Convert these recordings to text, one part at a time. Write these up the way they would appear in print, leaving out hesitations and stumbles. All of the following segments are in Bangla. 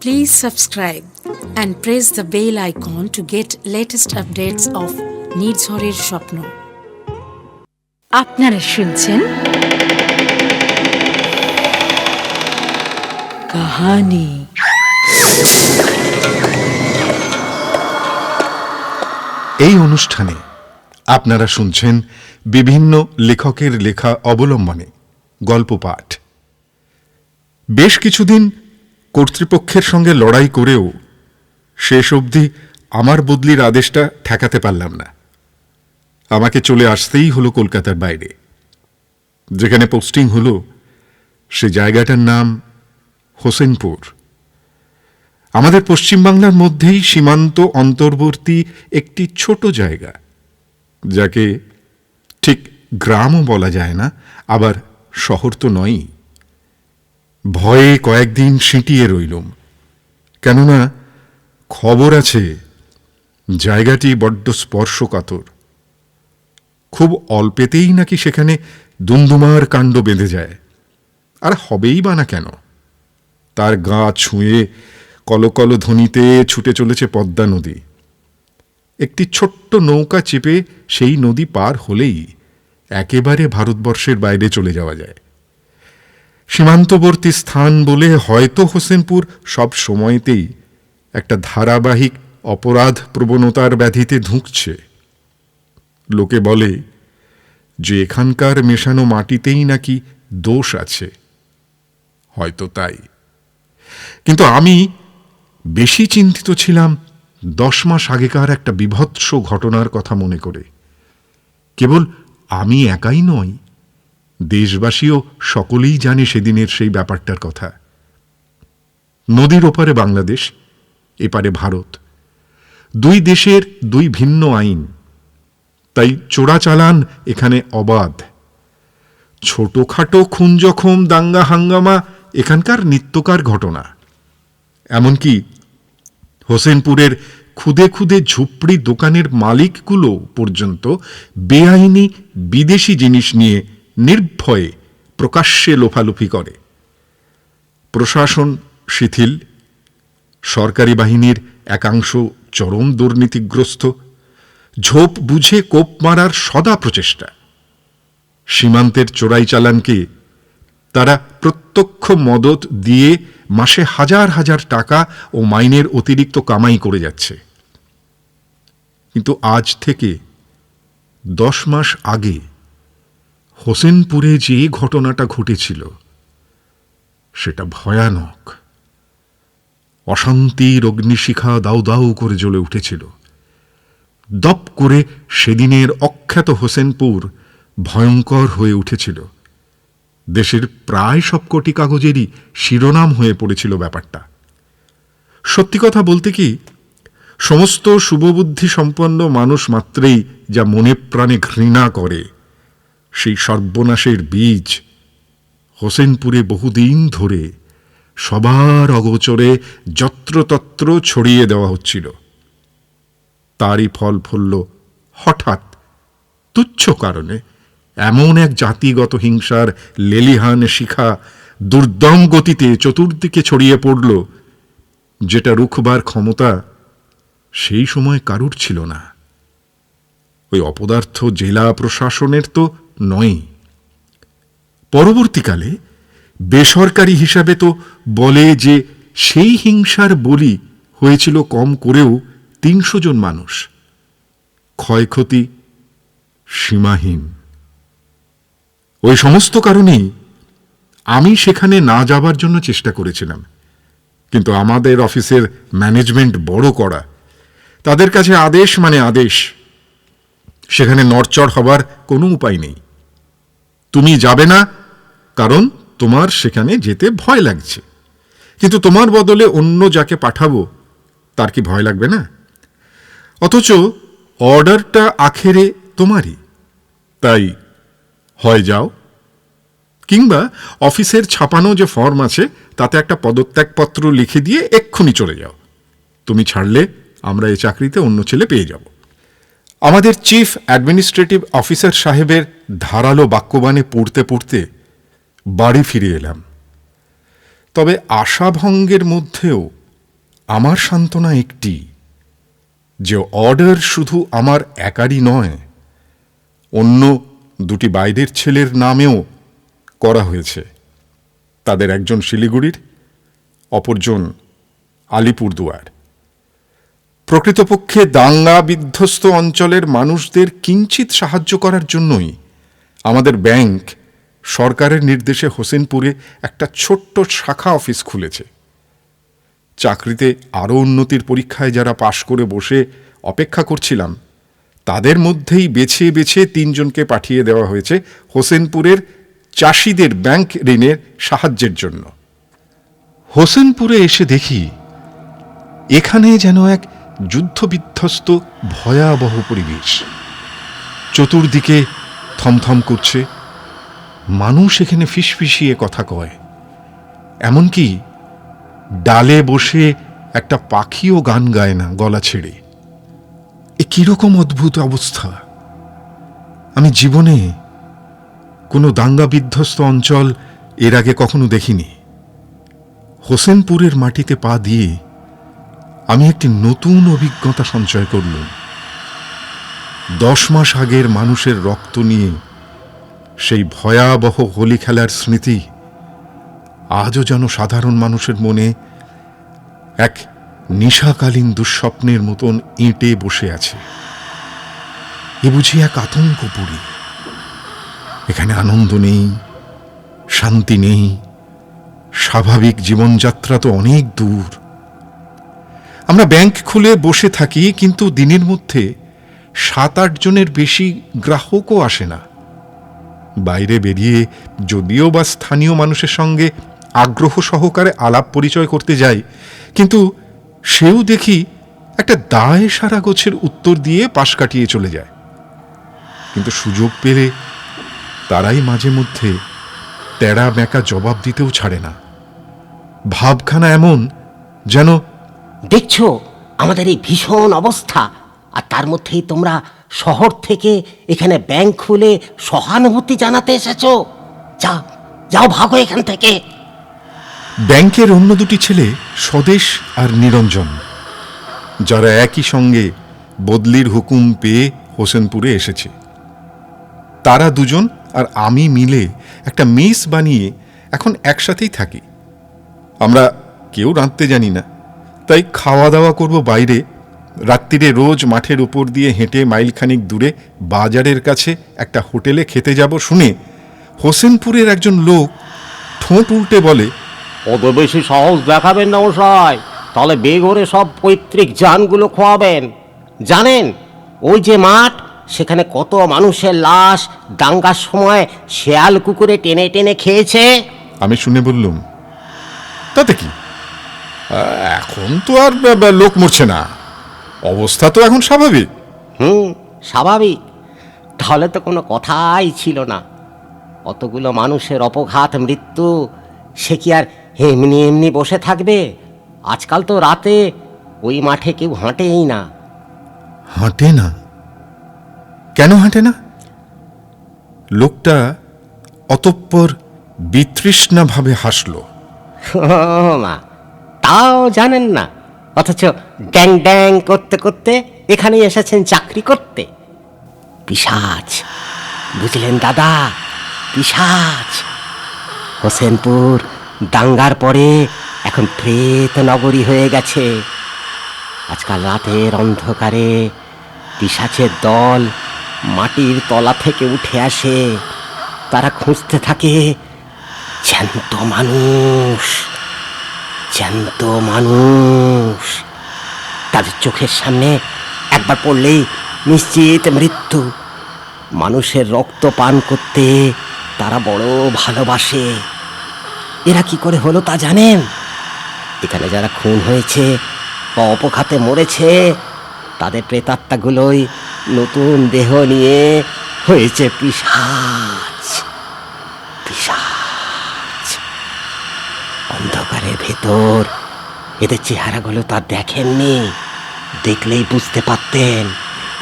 Please subscribe and press the bell icon to get latest updates of নির্ঝরের স্বপ্ন। আপনারা শুনছেন কাহানি। এই অনুষ্ঠানে আপনারা শুনছেন বিভিন্ন লেখকের লেখা অবলম্বনে গল্প পাঠ। বেশ কিছুদিন কর্তৃপক্ষের সঙ্গে লড়াই করেও শেষ অবধি আমার বদলির আদেশটা ঠেকাতে পারলাম না। আমাকে চলে আসতেই হলো কলকাতার বাইরে। যেখানে পোস্টিং হলো সে জায়গাটার নাম হোসেনপুর। আমাদের পশ্চিমবাংলার মধ্যেই সীমান্ত অন্তর্বর্তী একটি ছোট জায়গা, যাকে ঠিক গ্রামও বলা যায় না, আবার শহর তো নয়ই। ভয়ে কয়েকদিন সিঁটিয়ে রইলুম, কেননা খবর আছে জায়গাটি বড্ড স্পর্শকাতর। খুব অল্পেতেই নাকি সেখানে দুমদুমার কাণ্ড বেঁধে যায়। আর হবেই বা না কেন? তার গা ছুঁয়ে কলকল ধ্বনিতে ছুটে চলেছে পদ্মা নদী। একটি ছোট্ট নৌকা চেপে সেই নদী পার হলেই একেবারে ভারতবর্ষের বাইরে চলে যাওয়া যায়। সীমান্তবর্তী স্থান বলে হয়তো হোসেনপুর সব সময়তেই একটা ধারাবাহিক অপরাধ প্রবণতার ব্যাধিতে ধুঁকছে। লোকে বলে যে এখানকার মেশানো মাটিতেই নাকি দোষ আছে। হয়তো তাই, কিন্তু আমি বেশি চিন্তিত ছিলাম 10 মাস আগেকার একটা বিভৎস ঘটনার কথা মনে করে। কেবল আমি একাই নই, দেশবাসীও সকলেই জানে সেদিনের সেই ব্যাপারটার কথা। নদীর ওপারে বাংলাদেশ, এপারে ভারত। দুই দেশের দুই ভিন্ন আইন, তাই চোরাচালান এখানে অবাধ। ছোটখাটো খুন জখম, দাঙ্গা হাঙ্গামা এখানকার নিত্যকার ঘটনা। এমনকি হোসেনপুরের খুদে খুদে ঝুপড়ি দোকানের মালিকগুলো পর্যন্ত বেআইনি বিদেশি জিনিস নিয়ে নির্ভয়ে প্রকাশ্যে লোফালুফি করে। প্রশাসন শিথিল, সরকারি বাহিনীর একাংশ চরম দুর্নীতিগ্রস্ত, ঝোপ বুঝে কোপ মারার সদা প্রচেষ্টা। সীমান্তের চোরাই চালানকে তারা প্রত্যক্ষ মদত দিয়ে মাসে হাজার হাজার টাকা ও মাইনের অতিরিক্ত কামাই করে যাচ্ছে। কিন্তু আজ থেকে 10 মাস আগে হোসেনপুরে যে ঘটনাটা ঘটেছিল সেটা ভয়ানক। অশান্তির অগ্নিশিখা দাউ দাউ করে জ্বলে উঠেছিল। দপ করে সেদিনের অখ্যাত হোসেনপুর ভয়ঙ্কর হয়ে উঠেছিল। দেশের প্রায় সবকটি কাগজেরই শিরোনাম হয়ে পড়েছিল ব্যাপারটা। সত্যি কথা বলতে কি, সমস্ত শুভবুদ্ধি সম্পন্ন মানুষ মাত্রেই যা মনে প্রাণে ঘৃণা করে, সেই সর্বনাশের বীজ হোসেনপুরে বহুদিন ধরে সবার অগোচরে যত্রতত্র ছড়িয়ে দেওয়া হচ্ছিল। তারই ফল ফলল হঠাৎ তুচ্ছ কারণে এমন এক জাতিগত হিংসার লেলিহান শিখা দুর্দম গতিতে চতুর্দিকে ছড়িয়ে পড়ল, যেটা রুখবার ক্ষমতা সেই সময় কারুর ছিল না। ওই অপদার্থ জেলা প্রশাসনের তো নয়। পরবর্তীকালে বেসরকারি হিসাবে তো বলে যে সেই হিংসার বলি হয়েছিল কম করেও 300 জন মানুষ। ক্ষয়ক্ষতি সীমাহীন। ওই সমস্ত কারণেই আমি সেখানে না যাবার জন্য চেষ্টা করেছিলাম, কিন্তু আমাদের অফিসের ম্যানেজমেন্ট বড় কড়া। তাদের কাছে আদেশ মানে আদেশ। সেখানে নড়চড় হবার কোনো উপায় নেই। তুমি যাবে না কারণ তোমার সেখানে যেতে ভয় লাগছে, কিন্তু তোমার বদলে অন্য যাকে পাঠাবো তার কি ভয় লাগবে না? অথচ অর্ডারটা আখেরে তোমারই। তাই হয় যাও, কিংবা অফিসের ছাপানো যে ফর্ম আছে তাতে একটা পদত্যাগপত্র লিখে দিয়ে এক্ষুনি চলে যাও। তুমি ছাড়লে আমরা এই চাকরিতে অন্য ছেলে পেয়ে যাব। আমাদের চিফ অ্যাডমিনিস্ট্রেটিভ অফিসার সাহেবের ধারালো বাক্যবাণে পড়তে পড়তে বাড়ি ফিরে এলাম। তবে আশাভঙ্গের মধ্যেও আমার সান্ত্বনা একটি, যে অর্ডার শুধু আমার একারই নয়, অন্য দুটি বাইরের ছেলের নামেও করা হয়েছে। তাদের একজন শিলিগুড়ির, অপরজন আলিপুরদুয়ার। প্রকৃতপক্ষে দাঙ্গা বিধ্বস্ত অঞ্চলের মানুষদের কিঞ্চিত সাহায্য করার জন্যই আমাদের ব্যাংক সরকারের নির্দেশে হোসেনপুরে একটা ছোট্ট শাখা অফিস খুলেছে। চাকরিতে আরও উন্নতির পরীক্ষায় যারা পাশ করে বসে অপেক্ষা করছিলাম, তাদের মধ্যেই বেছে বেছে 3 জনকে পাঠিয়ে দেওয়া হয়েছে হোসেনপুরের চাষিদের ব্যাংক ঋণের সাহায্যের জন্য। হোসেনপুরে এসে দেখি এখানে যেন এক যুদ্ধবিধ্বস্ত ভয়াবহ পরিবেশ। চতুর্দিকে থমথম করছে, মানুষ এখানে ফিসফিসিয়ে কথা কয়, এমনকি ডালে বসে একটা পাখিও গান গায় না গলা ছেড়ে। এ কিরকম অদ্ভুত অবস্থা! আমি জীবনে কোনো দাঙ্গা বিধ্বস্ত অঞ্চল এর আগে কখনো দেখিনি। হোসেনপুরের মাটিতে পা দিয়ে আমি একটি নতুন অভিজ্ঞতা সঞ্চয় করলাম। 10 মাস আগের মানুষের রক্ত নিয়ে সেই ভয়াবহ হোলি খেলার স্মৃতি আজও যেন সাধারণ মানুষের মনে এক নিশাকালীন দুঃস্বপ্নের মতন এঁটে বসে আছে। এ বুঝি এক আতঙ্কপুরী। এখানে আনন্দ নেই, শান্তি নেই, স্বাভাবিক জীবনযাত্রা তো অনেক দূর। আমরা ব্যাংক খুলে বসে থাকি, কিন্তু দিনের মধ্যে 7-8 জনের বেশি গ্রাহকও আসে না। বাইরে বেরিয়ে যদিও বা স্থানীয় মানুষের সঙ্গে আগ্রহ সহকারে আলাপ পরিচয় করতে যাই, কিন্তু সেও দেখি একটা দায় সারা গোছের উত্তর দিয়ে পাশ কাটিয়ে চলে যায়। কিন্তু সুযোগ পেলে তারাই মাঝে মধ্যে তেড়া বেঁকা জবাব দিতেও ছাড়ে না। ভাবখানা এমন যেন, দেখছো আমাদের এই ভীষণ অবস্থা, আর তার মধ্যেই তোমরা শহর থেকে এখানে ব্যাংক খুলে সহানুভূতি জানাতে এসেছো। যাও যাও, ভাগো এখান থেকে। ব্যাংকের অন্য দুটি ছেলে স্বদেশ আর নিরঞ্জন, যারা একই সঙ্গে বদলির হুকুম পেয়ে হোসেনপুরে এসেছে, তারা দুজন আর আমি মিলে একটা মেস বানিয়ে এখন একসাথেই থাকি। আমরা কেউ রাঁধতে জানি না, তাই খাওয়া দাওয়া করব বাইরে। রাত্রিরে রোজ মাঠের উপর দিয়ে হেঁটে মাইলখানিক দূরে বাজারের কাছে একটা হোটেলে খেতে যাব শুনে হোসেনপুরের একজন লোক ঠোঁট উল্টে বলে, অত বেশি সাহস দেখাবেন না মশাই, তাহলে বেঘরে সব পৈতৃক জানগুলো খোয়াবেন। জানেন ওই যে মাঠ, সেখানে কত মানুষের লাশ দাঙ্গার সময় শেয়াল কুকুরে টেনে টেনে খেয়েছে। আমি শুনে বললুম, তাতে কি, এখন তো আর লোক মরছে না, অবস্থা তো এখন স্বাভাবিক। স্বাভাবিক? তাহলে তো কোনো কথাই ছিল না। অতগুলো মানুষের অপঘাত মৃত্যু, সে কি আর এমনি এমনি বসে থাকবে? আজকাল তো রাতে ওই মাঠে কেউ হাঁটেই না। হাঁটে না? কেন হাঁটে না? লোকটা অতঃপর বিতৃষ্ণাভাবে হাসল। মা, তাও জানেন না, অথচ ড্যাং ড্যাং করতে করতে এখানে এসেছেন চাকরি করতে। পিশাচ, বুঝলেন দাদা, পিশাচ। হোসেনপুর দাঙ্গার পরে এখন প্রেত নগরী হয়ে গেছে। আজকাল রাতের অন্ধকারে পিশাচের দল মাটির তলা থেকে উঠে আসে। তারা খুঁজতে থাকে জ্যান্ত মানুষ, জ্যান্ত মানুষ। তাদের চোখের সামনে একবার পড়লেই নিশ্চিত মৃত্যু। মানুষের রক্ত পান করতে তারা বড় ভালোবাসে। এরা কি করে হলো তা জানেন? এখানে যারা খুন হয়েছে বা অপঘাতে মরেছে, তাদের প্রেতাত্মাগুলোই নতুন দেহ নিয়ে হয়েছে পিশাচ। পিশাচ অন্ধকারের ভেতর এদের চেহারাগুলো তার দেখেননি, দেখলেই বুঝতে পারতেন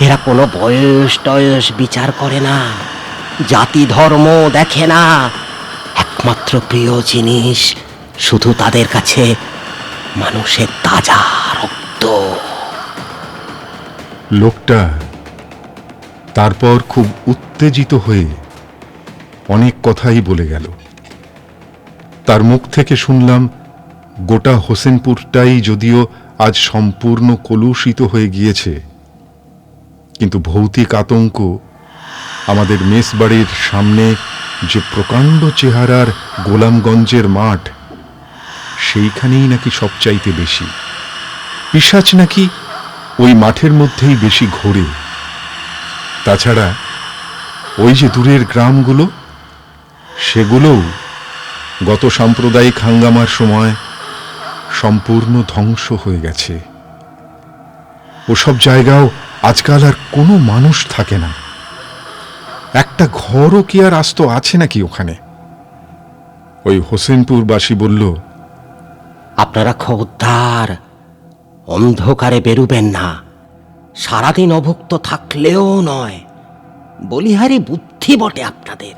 এরা কোনো বয়স টয়স বিচার করে না, জাতি ধর্ম দেখে না। একমাত্র প্রিয় জিনিস শুধু তাদের কাছে মানুষের তাজা রক্ত। লোকটা তারপর খুব উত্তেজিত হয়ে অনেক কথাই বলে গেল। তার মুখ থেকে শুনলাম গোটা হোসেনপুরটাই যদিও আজ সম্পূর্ণ কলুষিত হয়ে গিয়েছে, কিন্তু ভৌতিক আতঙ্ক আমাদের মেসবাড়ির সামনে যে প্রকাণ্ড চেহারার গোলামগঞ্জের মাঠ, সেইখানেই নাকি সবচাইতে বেশি। পিশাচ নাকি ওই মাঠের মধ্যেই বেশি ঘোরে। তাছাড়া ওই যে দূরের গ্রামগুলো, সেগুলোও গত সাম্প্রদায়িক হাঙ্গামার সময় সম্পূর্ণ ধ্বংস হয়ে গেছে। ওসব জায়গাও আজকাল আর কোনো মানুষ থাকে না। একটা ঘরও কি আর আস্ত আছে নাকি ওখানে? ওই হোসেনপুরবাসী বলল, আপনারা খবরদার অন্ধকারে বেরুবেন না, সারাদিন অভুক্ত থাকলেও নয়। বলিহারি বুদ্ধি বটে আপনাদের।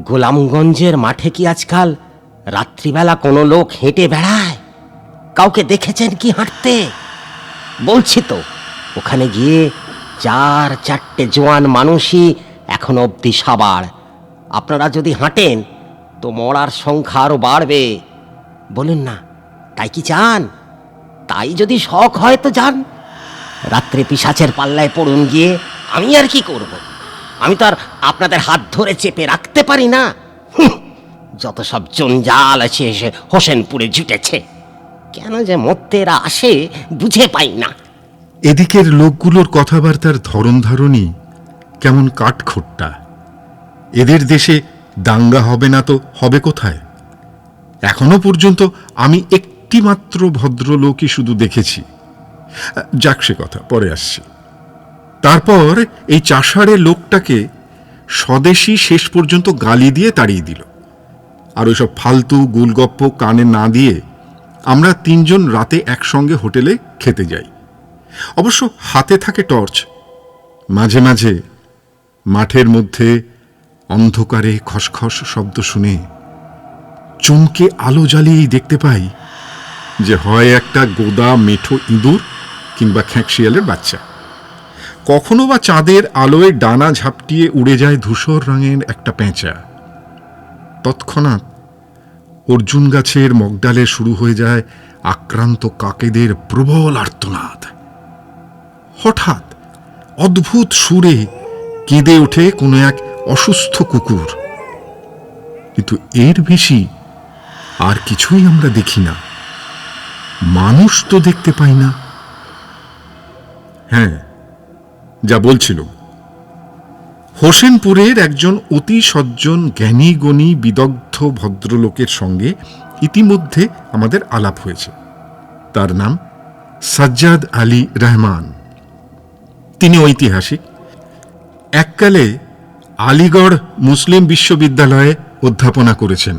গোলামগঞ্জের মাঠে কি আজকাল রাত্রিবেলা কোনো লোক হেঁটে বেড়ায়? কাউকে দেখেছেন কি হাঁটতে? বলছি তো, ওখানে গিয়ে 4-4টে জোয়ান মানুষই এখন অবধি সাবার। আপনারা যদি হাঁটেন তো মরার সংখ্যা আরও বাড়বে। বলুন না, তাই কি চান? তাই যদি শখ হয় তো যান। রাত্রে পিশাচের পাল্লায় পড়ুন গিয়ে। আমি আর কি করব? আমি তো আর আপনাদের হাত ধরে চেপে রাখতে পারি না। যত সব জঞ্জাল আছে এসে হোসেনপুরে জুটেছে। কেন যে মরতে এরা আসে বুঝে পাই না। এদিকের লোকগুলোর কথাবার্তার ধরন ধারণই কেমন কাঠখোট্টা। এদের দেশে দাঙ্গা হবে না তো হবে কোথায়? এখনো পর্যন্ত আমি একটি মাত্র ভদ্রলোকই শুধু দেখেছি। যাক, সে কথা পরে আসছে। তারপর এই চাষাড়ে লোকটাকে স্বদেশী শেষ পর্যন্ত গালি দিয়ে তাড়িয়ে দিল। আর ওইসব ফালতু গুলগপ্প কানে না দিয়ে আমরা 3 জন রাতে একসঙ্গে হোটেলে খেতে যাই। অবশ্য হাতে থাকে টর্চ। মাঝে মাঝে মাঠের মধ্যে অন্ধকারে খসখস শব্দ শুনে চমকে আলো জ্বালিয়েই দেখতে পাই যে হয় একটা গোদা মেঠো ইঁদুর কিংবা খ্যাঁকশিয়ালের বাচ্চা। কখনো বা চাঁদের আলোয় ডানা ঝাপটিয়ে উড়ে যায় ধূসর রঙের একটা পেঁচা। তৎক্ষণাৎ অর্জুন গাছের মগডালে শুরু হয়ে যায় আক্রান্ত কাকেদের প্রবল আর্তনাদ। হঠাৎ অদ্ভুত সুরে কেঁদে ওঠে কোনো এক অসুস্থ কুকুর। কিন্তু এর বেশি আর কিছুই আমরা দেখি না। মানুষ তো দেখতে পাই না। হ্যাঁ, যা বলছিল, হোসেনপুরের একজন অতি সজ্জন জ্ঞানী গুণী বিদগ্ধ ভদ্রলোকের সঙ্গে ইতিমধ্যে আমাদের আলাপ হয়েছে। তার নাম সাজ্জাদ আলী রহমান। তিনি ঐতিহাসিক। এককালে আলিগড় মুসলিম বিশ্ববিদ্যালয়ে অধ্যাপনা করেছেন।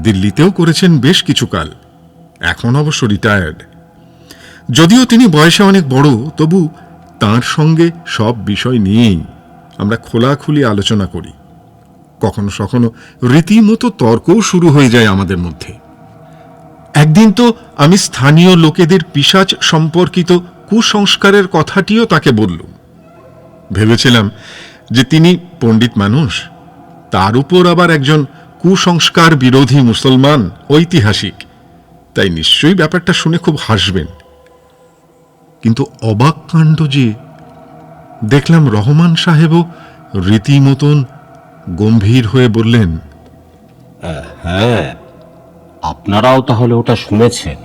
দিল্লিতেও করেছেন বেশ কিছুকাল। এখন অবশ্য রিটায়ার্ড। যদিও তিনি বয়সে অনেক বড়, তবু তার সঙ্গে সব বিষয় নিয়েই আমরা খোলাখুলি আলোচনা করি। কখনো কখনো রীতিমতো তর্কও শুরু হয়ে যায় আমাদের মধ্যে। একদিন তো আমি স্থানীয় লোকেদের পিশাচ সম্পর্কিত কুসংস্কারের কথাটিও তাকে বললুম। ভেবেছিলাম যে তিনি পণ্ডিত মানুষ, তার উপর আবার একজন কুসংস্কার বিরোধী মুসলমান ঐতিহাসিক, তাই নিশ্চয়ই ব্যাপারটা শুনে খুব হাসবেন। কিন্তু অবাক কাণ্ড যে, দেখলাম রহমান সাহেবও রীতিমতন গম্ভীর হয়ে বললেন, হ্যাঁ, আপনারাও তাহলে ওটা শুনেছেন।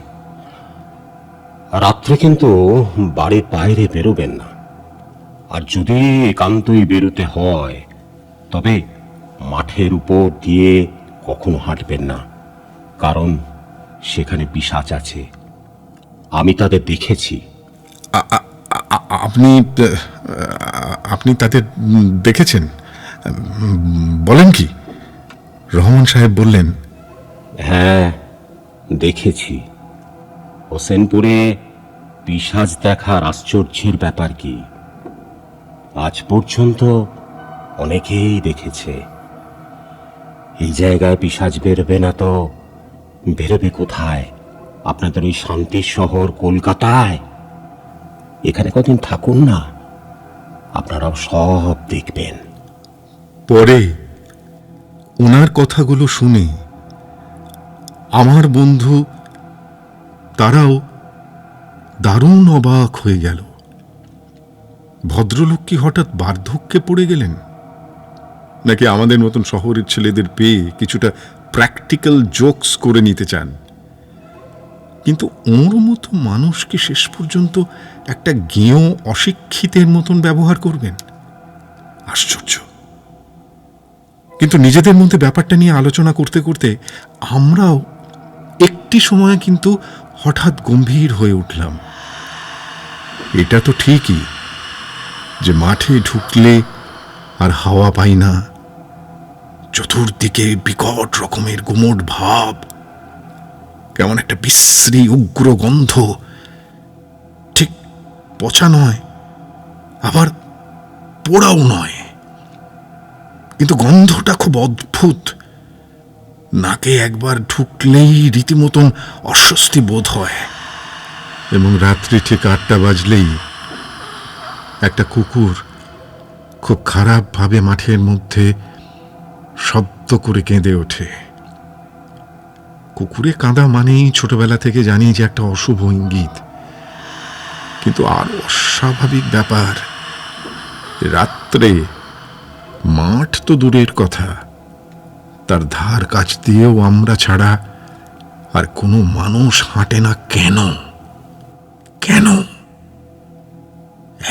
রাত্রে কিন্তু বাড়ির বাইরে বেরোবেন না। আর যদি একান্তই বেরোতে হয় তবে মাঠের উপর দিয়ে কখনো হাঁটবেন না, কারণ সেখানে পিশাচ আছে। আমি তাদের দেখেছি। আপনি আপনি তাদের দেখেছেন? বলেন কি? রহমান সাহেব বললেন, হ্যাঁ, দেখেছি। হোসেনপুরে পিশাচ দেখার আশ্চর্যের ব্যাপার কি, আজ পর্যন্ত অনেকেই দেখেছে। এই জায়গায় পিশাচ বেরোবে না তো বেরোবে কোথায়? আপনাদের ওই শান্তির শহর কলকাতায়, এখানে কদিন থাকুন না, আপনারাও সব দেখবেন। পরে ওনার কথাগুলো শুনে আমার বন্ধু তারাও দারুণ অবাক হয়ে গেল। ভদ্রলোক কি হঠাৎ বার্ধক্যে পড়ে গেলেন, নাকি আমাদের মতন শহরের ছেলেদের পেয়ে কিছুটা প্র্যাকটিক্যাল জোকস করে নিতে চান? কিন্তু ওর মতো মানুষকে শেষ পর্যন্ত একটা গেঁয়ো অশিক্ষিতের মতন ব্যবহার করবেন? আশ্চর্য। কিন্তু নিজেদের মধ্যে ব্যাপারটা নিয়ে আলোচনা করতে করতে আমরাও একটি সময় কিন্তু হঠাৎ গম্ভীর হয়ে উঠলাম। এটা তো ঠিকই যে মাঠে ঢুকলে আর হাওয়া পাই না, চতুর্দিকে বিকট রকমের গুমোট ভাব, কেমন একটা বিশ্রী উগ্র গন্ধ, ঠিক পচা নয় আবার পোড়াও নয়, কিন্তু গন্ধটা খুব অদ্ভুত। নাকে একবার ঢুকলেই রীতিমতন অস্বস্তি বোধ হয়। এবং রাত্রি ঠিক 8টা বাজলেই একটা কুকুর খুব খারাপভাবে মাঠের মধ্যে শব্দ করে কেঁদে ওঠে। কুকুরে কাঁদা মানেই ছোটবেলা থেকে জানি যে একটা অশুভ ইঙ্গিত, কিন্তু আরো অস্বাভাবিক ব্যাপার, রাত্রে মাঠ তো দূরের কথা, তার ধার কাছ দিয়েও আমরা ছাড়া আর কোনো মানুষ হাঁটে না। কেন কেন?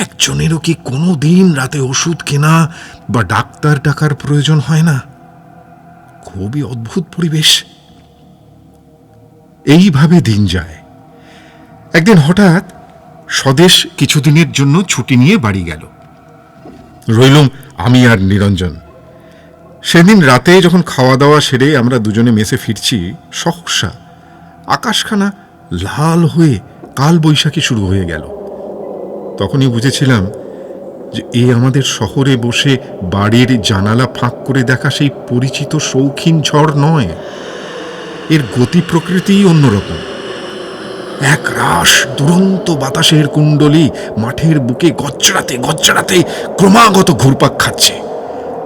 একজনেরও কি কোনো দিন রাতে ওষুধ কেনা বা ডাক্তার ডাকার প্রয়োজন হয় না? খুবই অদ্ভুত পরিবেশ। এইভাবে দিন যায়। একদিন হঠাৎ স্বদেশ কিছুদিনের জন্য ছুটি নিয়ে বাড়ি গেল। রইলুম আমি আর নিরঞ্জন। সেদিন রাতে যখন খাওয়া দাওয়া সেরে আমরা দুজনে মেসে ফিরছি, সহসা আকাশখানা লাল হয়ে কাল বৈশাখী শুরু হয়ে গেল। তখনই বুঝেছিলাম যে এ আমাদের শহরে বসে বাড়ির জানালা ফাঁক করে দেখা সেই পরিচিত শৌখিন ঝড় নয়। এর গতি প্রকৃতিই অন্যরকম। এক রাশ দুরন্ত বাতাসের কুণ্ডলী মাঠের বুকে গজ্জড়াতে গজ্জড়াতে ক্রমাগত ঘুরপাক খাচ্ছে।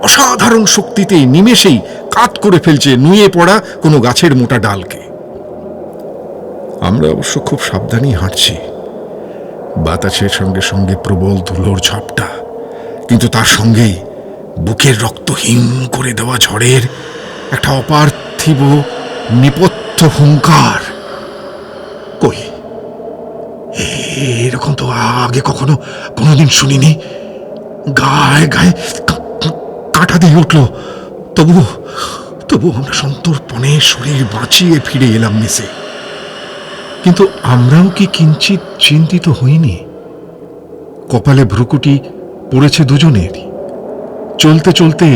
অসাধারণ শক্তিতে নিমেষেই কাত করে ফেলছে নুয়ে পড়া কোনো গাছের মোটা ডালকে। আমরা অবশ্য খুব সাবধানেই হাঁটছি। বাতাসের সঙ্গে সঙ্গে প্রবল ধুলোর ঝাপটা, কিন্তু তার সঙ্গেই বুকের রক্ত হিম করে দেওয়া ঝড়ের একটা অপার্থিব নেপথ্য হুঙ্কার। কই, এরকম তো আগে কখনো কোনোদিন শুনিনি। গায়ে গায়ে কাঁটা দিয়ে উঠল। তবু আমরা সন্তর্পণে শরীর বাঁচিয়ে ফিরে এলাম মেসে। কিন্তু আমরাও কি কিঞ্চিত চিন্তিত হইনি? কপালে ভ্রুকুটি পড়েছে দুজনের। চলতে চলতে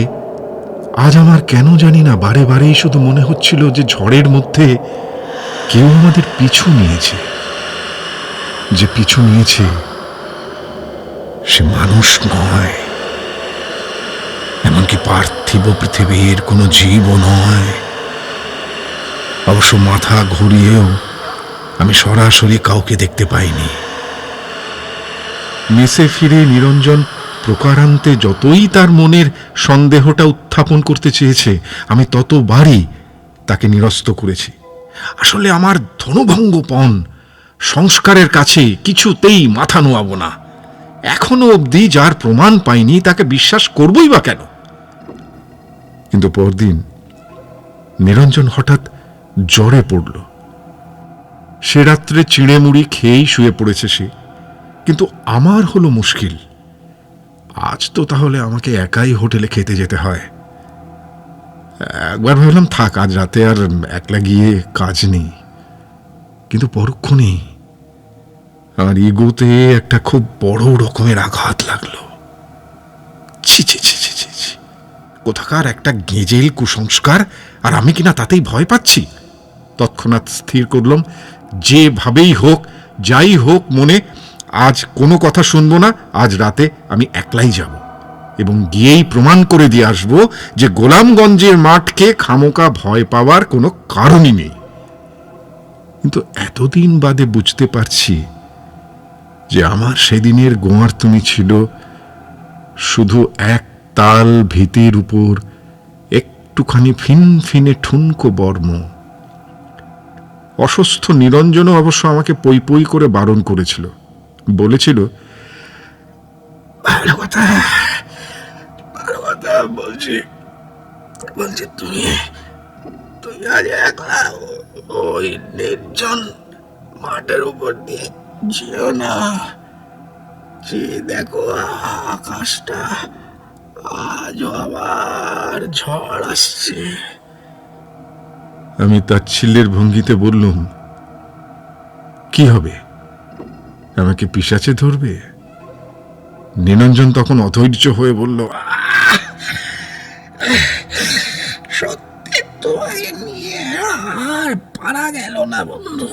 আজ আমার কেন জানি না বারে বারেই শুধু মনে হচ্ছিল যে ঝড়ের মধ্যে কেউ আমাদের পিছু নিয়েছে। যে পিছু নিয়েছে সে মানুষ নয়, এমনকি পার্থিব পৃথিবীর কোনো জীবও নয়। অবশ্য মাথা ঘুরিয়েও আমি সরাসরি কাউকে দেখতে পাইনি। মেসে ফিরে নিরঞ্জন প্রকারান্তে যতই তার মনের সন্দেহটা উত্থাপন করতে চেয়েছে, আমি ততবারই তাকে নিরস্ত করেছি। আসলে আমার ধনুভঙ্গপণ সংস্কারের কাছে কিছুতেই মাথা নোয়াবো না। এখনো অবধি যার প্রমাণ পাইনি তাকে বিশ্বাস করবই বা কেন? কিন্তু পরদিন নিরঞ্জন হঠাৎ জ্বরে পড়ল। সে রাত্রে চিড়ে মুড়ি খেয়েই শুয়ে পড়েছে সে, কিন্তু আমার হলো মুশকিল। আজ তো তাহলে আমাকে একাই হোটেলে খেতে যেতে হয়। একবার ভাবলাম থাক, আজ রাতে আর একলা গিয়ে কাজ নেই। কিন্তু পরক্ষণেই আমার ইগোতে একটা খুব বড় রকমের আঘাত লাগলো। ছি ছি ছি ছি ছি ছি, কোথাকার একটা গেজেল কুসংস্কার, আর আমি কিনা তাতেই ভয় পাচ্ছি। তৎক্ষণাৎ স্থির করলাম, যেভাবেই হোক যাই হোক মনে, আজ কোনো কথা শুনবো না। আজ রাতে আমি একলাই যাব এবং গিয়েই প্রমাণ করে দিয়ে আসবো যে গোলামগঞ্জের মাঠকে খামোকা ভয় পাওয়ার কোনো কারণই নেই। কিন্তু এতদিন বাদে বুঝতে পারছি যে আমার সেদিনের গোয়ার তুমি ছিল শুধু এক তাল ভিতির উপর একটুখানি ফিনফিনে ঠুনকো বর্ম। অসুস্থ নিরঞ্জনও অবশ্য আমাকে পই পই করে বারণ করেছিল, বলেছিল, ভালো কথা বলছি বলছি তুমি তুমি আজ একলা ওই নির্জন মাঠের উপর দিয়ে যেও না। যে দেখো আকাশটা আজও আবার ঝড় আসছে। আমি তাচ্ছিল্যের ভঙ্গিতে বললুম, কি হবে, আমাকে পিশাচে ধরবে? নিরঞ্জন তখন অধৈর্য হয়ে বলল, সত্যি তোমায় নিয়ে আর পারা গেল না বন্ধু।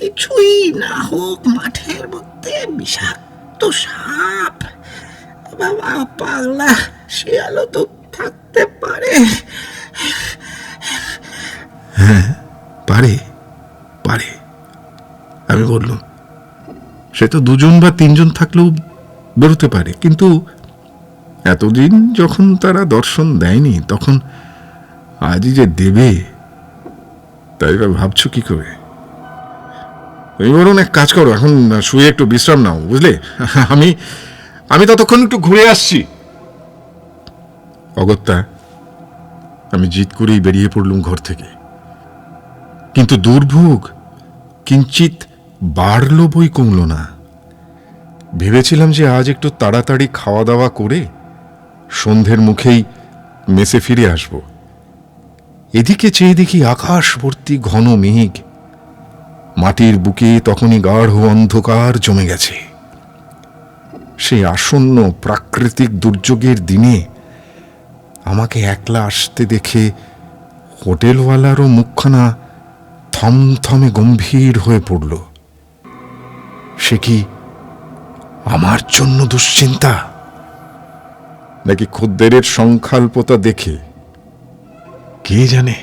কিছুই না হোক মাঠের মধ্যে বিষাক্ত সাপ, বাবা পাগলা শিয়ালও তো থাকতে পারে। হ্যাঁ, পারে পারে, আমি বললাম। সে তো দুজন বা তিনজন থাকলেও বেরোতে পারে, কিন্তু এতদিন যখন তারা দর্শন দেয়নি, তখন আজই যে দেবে, তাই বা ভাবছো কি করে? তুমি বরং এক কাজ করো, এখন শুয়ে একটু বিশ্রাম নাও, বুঝলে? আমি ততক্ষণ একটু ঘুরে আসছি। অগত্যা আমি জিদ করেই বেরিয়ে পড়লুম ঘর থেকে। কিন্তু দুর্ভোগ কিঞ্চিত বাড়ল বই কমল না। ভেবেছিলাম যে আজ একটু তাড়াতাড়ি খাওয়া দাওয়া করে সন্ধ্যের মুখেই মেসে ফিরে আসব। এদিকে চেয়ে দেখি আকাশ ভর্তি ঘন মেঘ, মাটির বুকে তখনই গাঢ় অন্ধকার জমে গেছে। সেই আসন্ন প্রাকৃতিক দুর্যোগের দিনে আমাকে একলা আসতে দেখে হোটেলওয়ালারও মুখখানা থমথমে গম্ভীর হয়ে পড়ল। সে কি আমার জন্য দুশ্চিন্তা, নাকি খদ্দেরের সংখ্যাল্পতা দেখে? কে জানে।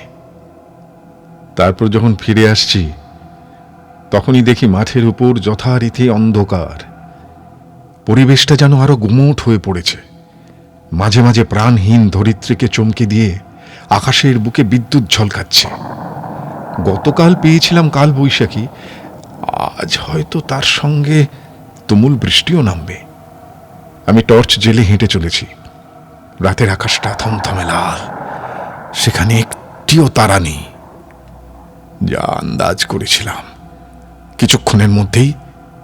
তারপর যখন ফিরে আসছি, তখনই দেখি মাঠের উপর যথারীতি অন্ধকার। পরিবেশটা যেন আরো গুমোট হয়ে পড়েছে। মাঝে মাঝে প্রাণহীন ধরিত্রীকে চমকে দিয়ে আকাশের বুকে বিদ্যুৎ ঝলকাচ্ছে। গতকাল পেয়েছিলাম কাল বৈশাখী, আজ হয়তো তার সঙ্গে তুমুল বৃষ্টিও নামবে। আমি টর্চ জেলে হেঁটে চলেছি। রাতের আকাশটা থমথমে লাল, সেখানে একটিও তারা নেই। যা আন্দাজ করেছিলাম কিছুক্ষণের মধ্যেই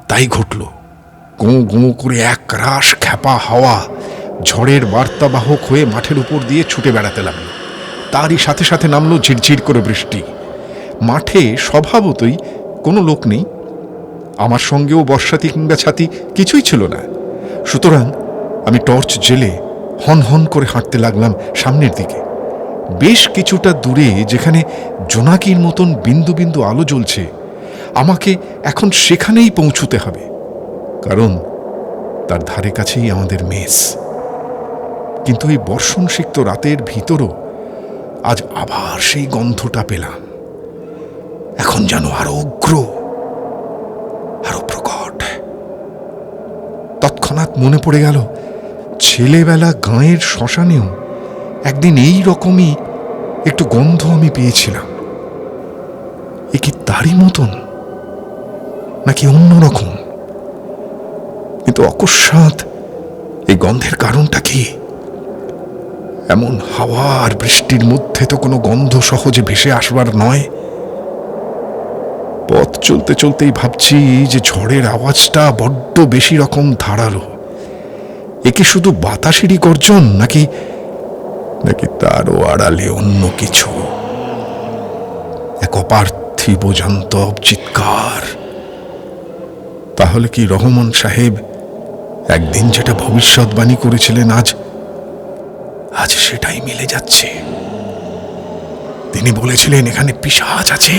তাই ঘটল। গোঁ গোঁ করে এক রাশ খ্যাপা হাওয়া ঝড়ের বার্তাবাহক হয়ে মাঠের উপর দিয়ে ছুটে বেড়াতে লাগলো। তারই সাথে সাথে নামলো ঝিরঝির করে বৃষ্টি। মাঠে স্বভাবতই কোনো লোক নেই, আমার সঙ্গেও বর্ষাতি কিংবা ছাতি কিছুই ছিল না। সুতরাং আমি টর্চ জেলে হন হন করে হাঁটতে লাগলাম সামনের দিকে। বেশ কিছুটা দূরে যেখানে জোনাকির মতন বিন্দু বিন্দু আলো জ্বলছে, আমাকে এখন সেখানেই পৌঁছতে হবে, কারণ তার ধারে কাছেই আমাদের মেস। কিন্তু এই বর্ষণসিক্ত রাতের ভিতরও আজ আবার সেই গন্ধটা পেলাম, এখন যেন আরো উগ্র, আরো প্রকট। তৎক্ষণাৎ মনে পড়ে গেল, ছেলেবেলা গাঁয়ের শ্মশানেও একদিন এই রকমই একটু গন্ধ আমি পেয়েছিলাম। এ কি তারই মতন, নাকি অন্যরকম? কিন্তু অকস্মাৎ এই গন্ধের কারণটা কি? এমন হাওয়া আর বৃষ্টির মধ্যে তো কোনো গন্ধ সহজে ভেসে আসবার নয়। পথ চলতে চলতেই ভাবছি যে ঝড়ের আওয়াজটা বড্ড বেশি রকম ধারালো। একে শুধু বাতাসেরই গর্জন, নাকি নাকি তারও আড়ালে অন্য কিছু, এক অপার্থিব জান্তব চিৎকার। তাহলে কি রহমান সাহেব একদিন যেটা ভবিষ্যৎবাণী করেছিলেন, আজ সেটাই মিলে যাচ্ছে? তিনি বলেছিলেন এখানে পিশাচ আছে,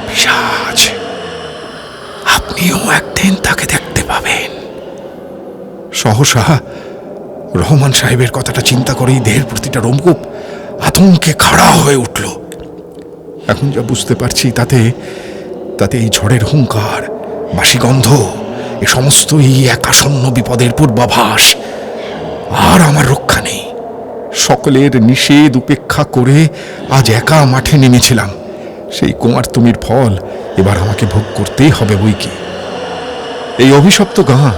পিশাচ, আপনিও একদিন তাকে দেখতে পাবেন। সহসা রহমান সাহেবের কথাটা চিন্তা করেই দেহের প্রতিটা রোমকূপ আতঙ্কে খাড়া হয়ে উঠল। এখন যা বুঝতে পারছি তাতে তাতে এই ঝড়ের হুঙ্কার, বাসি গন্ধ, এ সমস্তই এক আসন্ন বিপদের পূর্বাভাস। আর আমার রক্ষা নেই। সকলের নিষেধ উপেক্ষা করে আজ একা মাঠে নেমেছিলাম। সেই কুমার তুমির ফল এবার আমাকে ভোগ করতেই হবে বই কি। এই অভিশপ্ত গাঁ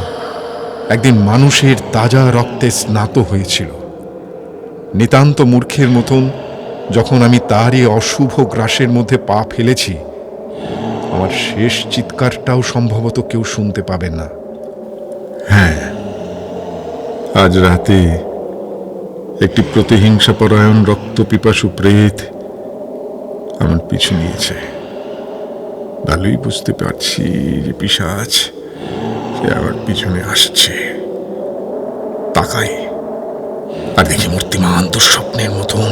একদিন মানুষের তাজা রক্তে স্নাত হয়েছিল। নিতান্ত মূর্খের মতন যখন আমি তারই অশুভ গ্রাসের মধ্যে পা ফেলেছি, আমার শেষ চিৎকারটাও সম্ভবত কেউ শুনতে পাবেন না। হ্যাঁ, আজ রাতে একটি প্রতিহিংসাপরায়ণ রক্তপিপাসু প্রেত আমার পিছু নিয়েছে। ভালোই বুঝতে পারছি যে পিশাচ সে আমার পিছনে আসছে। তাকাই আর দেখি মূর্তিমান দুঃস্বপ্নের মতন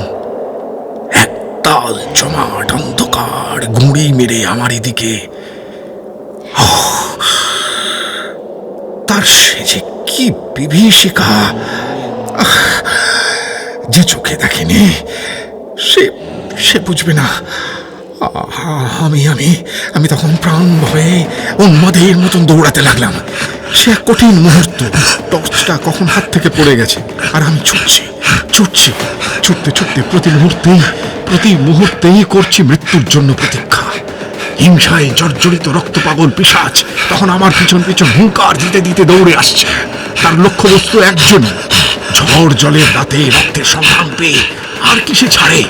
একতাল জমাট অন্ধকার গুঁড়ি মেরে আমার এদিকে। তার সে যে কি বিভীষিকা! যে চোখে দেখেনি সে সে বুঝবে না। আমি আমি আমি তখন প্রাণ ভয়ে উন্মাদের মতন দৌড়াতে লাগলাম। সে এক কঠিন মুহূর্ত। টর্চটা কখন হাত থেকে পড়ে গেছে, আর আমি ছুটছি ছুটছি ছুটতে ছুটতে প্রতি মুহূর্তেই করছি মৃত্যুর জন্য প্রতীক্ষা। হিংসায় জর্জরিত রক্তপাগল পিশাচ তখন আমার পিছন পিছন হুঙ্কার দিতে দিতে দৌড়ে আসছে। তার লক্ষ্যবস্তু একজনই, ঝড় জলের রাতে রক্তের সন্ধান পেয়ে আর কিসে ছাড়ে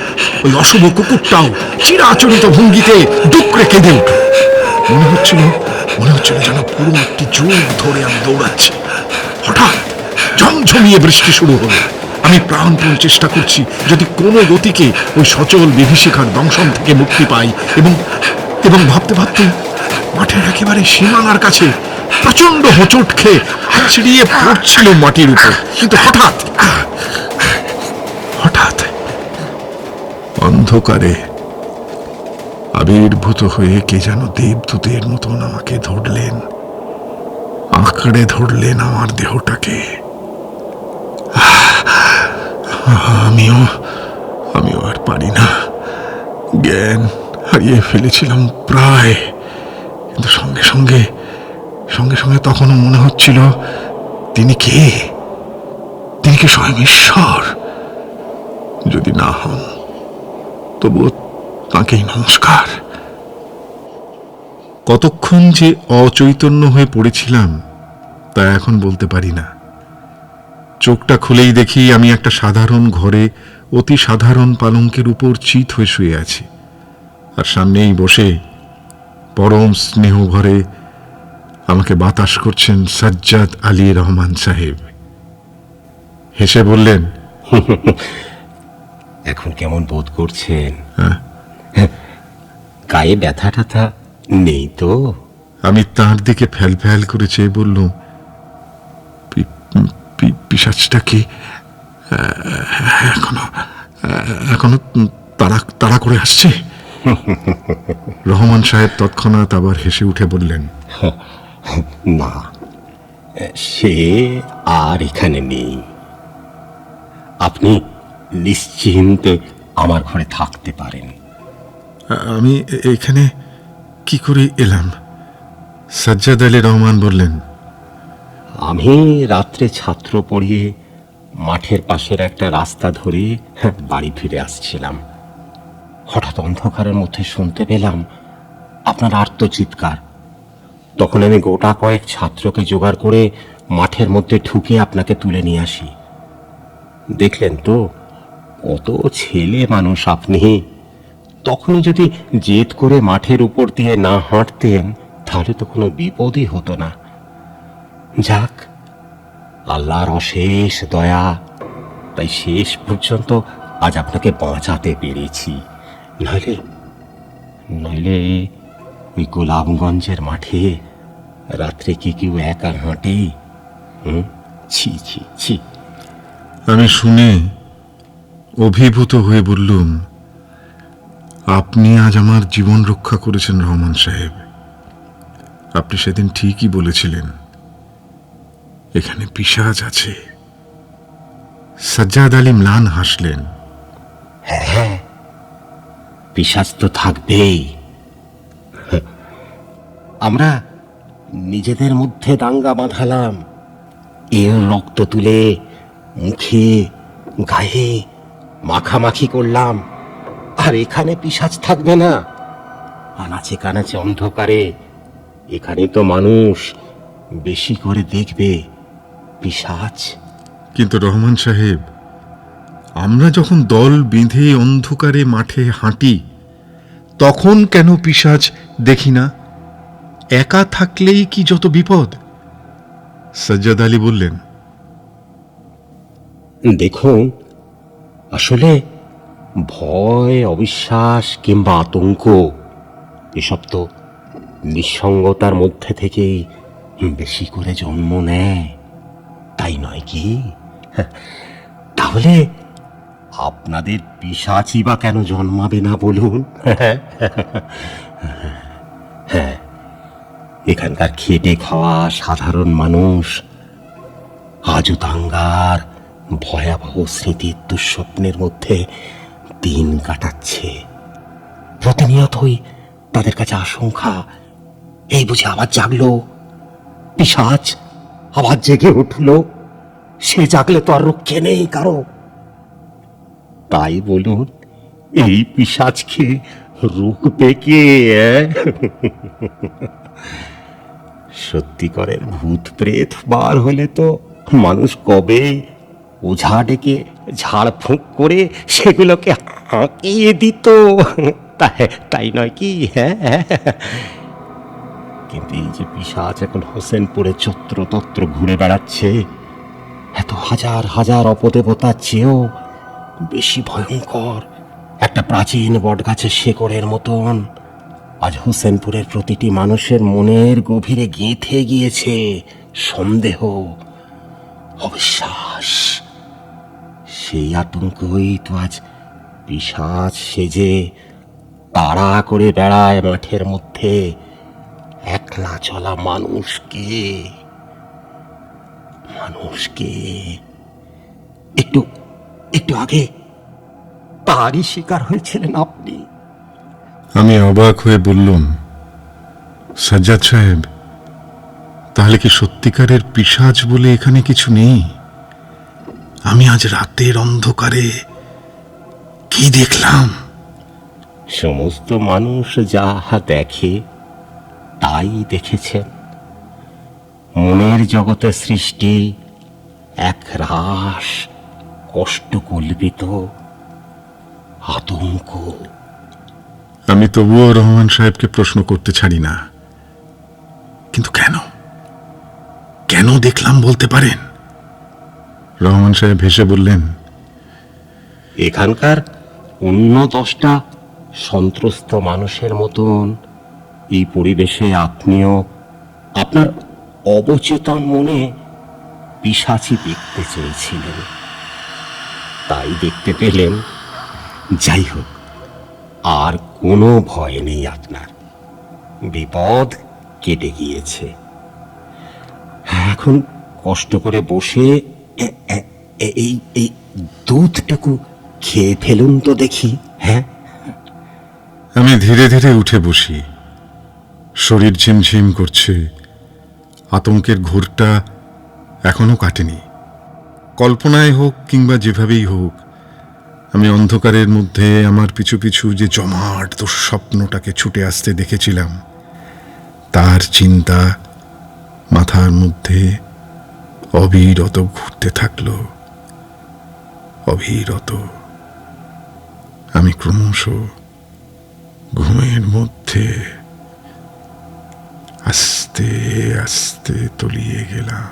ওই অশুভ কুকুরটাও চিরাচরিত ভঙ্গিতে ডুকরে কেঁদে উঠল। মনে হচ্ছিল যেন পুরো একটি যুগ ধরে আমি দৌড়াচ্ছি। হঠাৎ ঝমঝমিয়ে বৃষ্টি শুরু হলো। আমি প্রাণপণ চেষ্টা করছি যদি কোনো গতিকে ওই সচল বিভীষিকার দংশন থেকে মুক্তি পাই, এবং ভাবতে ভাবতে মাঠের একেবারে সীমানার কাছে প্রচন্ড হোঁচট খেয়ে আছড়িয়ে পড়ছিল মাটির উপর। কিন্তু হঠাৎ অন্ধকারে আবির্ভূত হয়ে কে যেন দেবদূতের মতন আমাকে ধরলেন, আঁকড়ে ধরলেন আমার দেহটাকে। আমিও আর পারি না। জ্ঞান হারিয়ে ফেলেছিলাম প্রায়, কিন্তু সঙ্গে সঙ্গে তখনও মনে হচ্ছিল তিনি কে স্বয়ং ঈশ্বর। যদি না হন তবুও তাঁকেই নমস্কার। কতক্ষণ যে অচৈতন্য হয়ে পড়েছিলাম তা এখন বলতে পারি না। চোখটা খুলেই দেখি আমি একটা সাধারণ ঘরে অতি সাধারণ পালঙ্কের উপর চিত হয়ে শুয়ে আছি, আর সামনেই বসে পরম স্নেহ ভরে আমাকে বাতাস করছেন সাজ্জাদ আলী রহমান সাহেব। হেসে বললেন, এখন কেমন বোধ করছেন? গায়ে ব্যথা ট্যাথা নেই তো? আমি তার দিকে ফ্যাল ফ্যাল করে চেয়ে বললুম, পিশাচটা কি এখনো তাড়া করে আসছে? রহমান সাহেব তৎক্ষণাৎ আবার হেসে উঠে বললেন, না, সে আর এখানে নেই। আপনি নিশ্চিন্তে আমার ঘরে থাকতে পারেন। আমি এখানে কি করে এলাম? সাজ্জাদ আলী রহমান বললেন, আমি রাত্রে ছাত্র পড়িয়ে মাঠের পাশের একটা রাস্তা ধরে বাড়ি ফিরে আসছিলাম। হঠাৎ অন্ধকারের মধ্যে শুনতে পেলাম আপনার আর্তচিৎকার। তখন আমি গোটা কয়েক ছাত্রকে জোগাড় করে মাঠের মধ্যে ঢুকে আপনাকে তুলে নিয়ে আসি। দেখলেন তো কত ছেলে মানুষ আপনি। তখনই যদি জেদ করে মাঠের উপর দিয়ে না হাঁটতেন তাহলে তো কোনো বিপদই হতো না। যাক, আল্লাহর অশেষ দয়া, তাই শেষ পর্যন্ত আজ আপনাকে বাঁচাতে পেরেছি। নইলে ওই গোলামগঞ্জের মাঠে রাত্রে কি কেউ একা হাঁটে? ছি ছি ছি। আমি শুনে অভিভূত হয়ে বললুম, আপনি আজ আমার জীবন রক্ষা করেছেন রহমান সাহেব। আপনি সেদিন ঠিকই বলেছিলেন এখানে পিশাচ আছে। সাজ্জাদ আলী ম্লান হাসলেন। হ্যাঁ, পিশাচ তো থাকবেই। আমরা নিজেদের মধ্যে দাঙ্গা বাঁধালাম, এর রক্ত তুলে মুখে গায়ে মাখামাখি করলাম, আর এখানে পিশাচ থাকবে না? আনাচে কানাচে অন্ধকারে এখানে তো মানুষ বেশি করে দেখবে পিশাচ। কিন্তু রহমান সাহেব, আমরা যখন দল বেঁধে অন্ধকারে মাঠে হাঁটি, তখন কেন পিশাচ দেখি না? একা থাকলেই কি যত বিপদ? সজ্জাদ আলী বললেন। দেখুন, আসলে ভয়, অবিশ্বাস কিংবা আতঙ্ক এসব তো নিঃসঙ্গতার মধ্যে থেকেই বেশি করে জন্ম নেয়, তাই নয় কি? তাহলে আপনাদের পিশাচই বা কেন জন্মাবে না বলুন? হ্যাঁ, এখানকার খেটে খাওয়া সাধারণ মানুষ আজও দাঙ্গার ভয়াবহ স্মৃতির দুঃস্বপ্নের মধ্যে দিন কাটাচ্ছে। প্রতিনিয়তই তাদের কাছে আশঙ্কা, এই বুঝে আবার জাগলো পিশাচ, আবার জেগে উঠলো। সে জাগলে তো আর রক্ষে নেই কারো। তাই বলুন, এই পিশাচকে রুখবে কে? সত্যিকারের ভূত প্রেত বার হলে তো মানুষ কবে ওঝা ডেকে ঝাড়ফুঁক করে সেগুলোকে হাঁকিয়ে দিত, তাই নয় কি? হ্যাঁ, কিন্তু এই যে পিশাচ এখন হোসেনপুরে চত্রতত্র ঘুরে বেড়াচ্ছে, এত হাজার হাজার অপদেবতার চেয়েও বেশি ভয়ঙ্কর, একটা প্রাচীন বটগাছের শেকড়ের মতন আজ হোসেনপুরের প্রতিটি মানুষের মনের গভীরে গেঁথে গিয়েছে সন্দেহ, অবিশ্বাস। সেই আতঙ্কই তো আজ পিশাচ সেজে তাড়া করে বেড়ায় মাঠের মধ্যে একলা চলা মানুষকে। একটু একটু আগে তারই শিকার হয়েছিলেন আপনি। আমি অবাক হয়ে বললাম, সাজ্জাদ সাহেব, তাহলে কি সত্যিকারের পিশাচ বলে এখানে কিছু নেই? আমি আজ রাতের অন্ধকারে কি দেখলাম? সমস্ত মানুষ যা দেখে তাই দেখেছেন। মনের জগতে সৃষ্টি এক রাস কষ্ট কল্পিত আতঙ্ক। আমি তবুও রহমান সাহেবকে প্রশ্ন করতে ছাড়ি না, কিন্তু কেন কেন দেখলাম বলতে পারেন? রহমান সাহেব হেসে বললেন, এখানকার অন্য 10টা সন্ত্রস্ত মানুষের মতন এই পরিবেশে আপনিও আপনার অবচেতন মনে পিশাচি দেখতে চেয়েছিলেন, তাই দেখতে পেলেন। যাই হোক, আর কোনো ভয় নেই আপনার, বিপদ কেটে গিয়েছে। এখন কষ্ট করে বসে এই এই দুধটুকু খেয়ে ফেলুন তো দেখি। হ্যাঁ, আমি ধীরে ধীরে উঠে বসি। শরীর ঝিমঝিম করছে, আতঙ্কের ঘোরটা এখনো কাটেনি। কল্পনায় হোক কিংবা যেভাবেই হোক, আমি অন্ধকারের মধ্যে আমার পিছু পিছু যে জমাট দুঃস্বপ্নটাকে ছুটে আসতে দেখেছিলাম, তার চিন্তা মাথার মধ্যে অবিরত ঘুরতে থাকলো, অবিরত। আমি ক্রমশ ঘুমের মধ্যে আস্তে আস্তে তলিয়ে গেলাম।